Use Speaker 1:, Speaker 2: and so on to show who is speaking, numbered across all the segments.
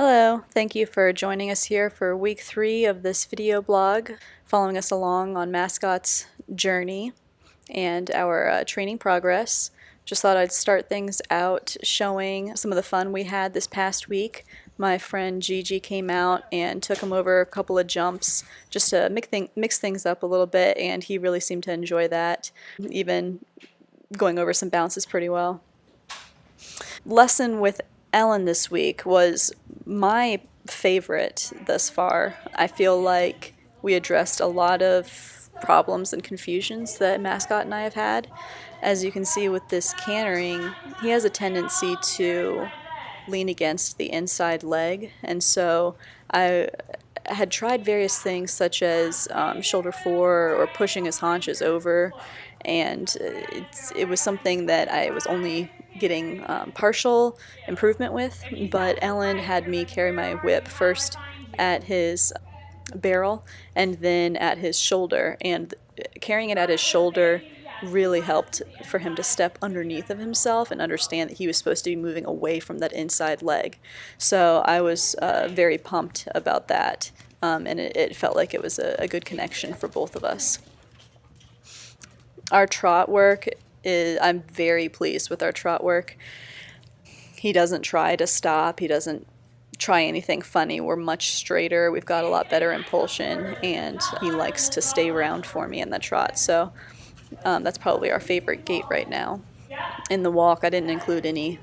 Speaker 1: Hello, thank you for joining us here for week 3 of this video blog, following us along on Mascot's journey and our training progress. Just thought I'd start things out showing some of the fun we had this past week. My friend Gigi came out and took him over a couple of jumps just to mix things up a little bit, and he really seemed to enjoy that, even going over some bounces pretty well. Lesson with Ellen this week was my favorite thus far. I feel like we addressed a lot of problems and confusions that Mascot and I have had. As you can see with this cantering, he has a tendency to lean against the inside leg, and so I had tried various things such as shoulder four or pushing his haunches over, and it was something that I was only getting partial improvement with, but Ellen had me carry my whip first at his barrel and then at his shoulder, and carrying it at his shoulder really helped for him to step underneath of himself and understand that he was supposed to be moving away from that inside leg. So I was very pumped about that, and it felt like it was a good connection for both of us. Our trot work I'm very pleased with our trot work. He doesn't try to stop. He doesn't try anything funny. We're much straighter. We've got a lot better impulsion, and he likes to stay around for me in the trot. So that's probably our favorite gait right now. In the walk, I didn't include any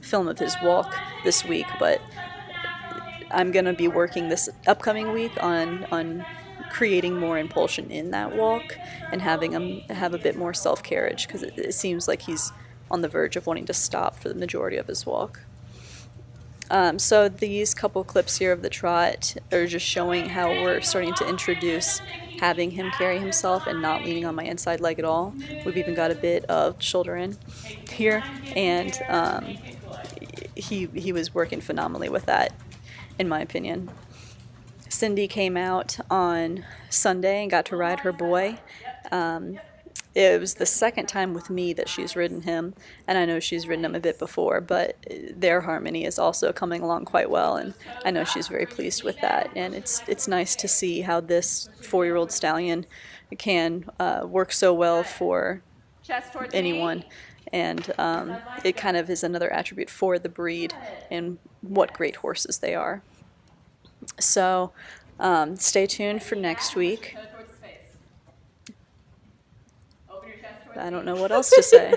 Speaker 1: film of his walk this week, but I'm going to be working this upcoming week on creating more impulsion in that walk and having him have a bit more self-carriage, because it seems like he's on the verge of wanting to stop for the majority of his walk. So these couple clips here of the trot are just showing how we're starting to introduce having him carry himself and not leaning on my inside leg at all. We've even got a bit of shoulder in here, and he was working phenomenally with that, in my opinion. Cindy came out on Sunday and got to ride her boy. It was the second time with me that she's ridden him, and I know she's ridden him a bit before, but their harmony is also coming along quite well, and I know she's very pleased with that. And it's nice to see how this 4-year-old stallion can work so well for anyone, and it kind of is another attribute for the breed and what great horses they are. So stay tuned for next week. I don't know what else to say.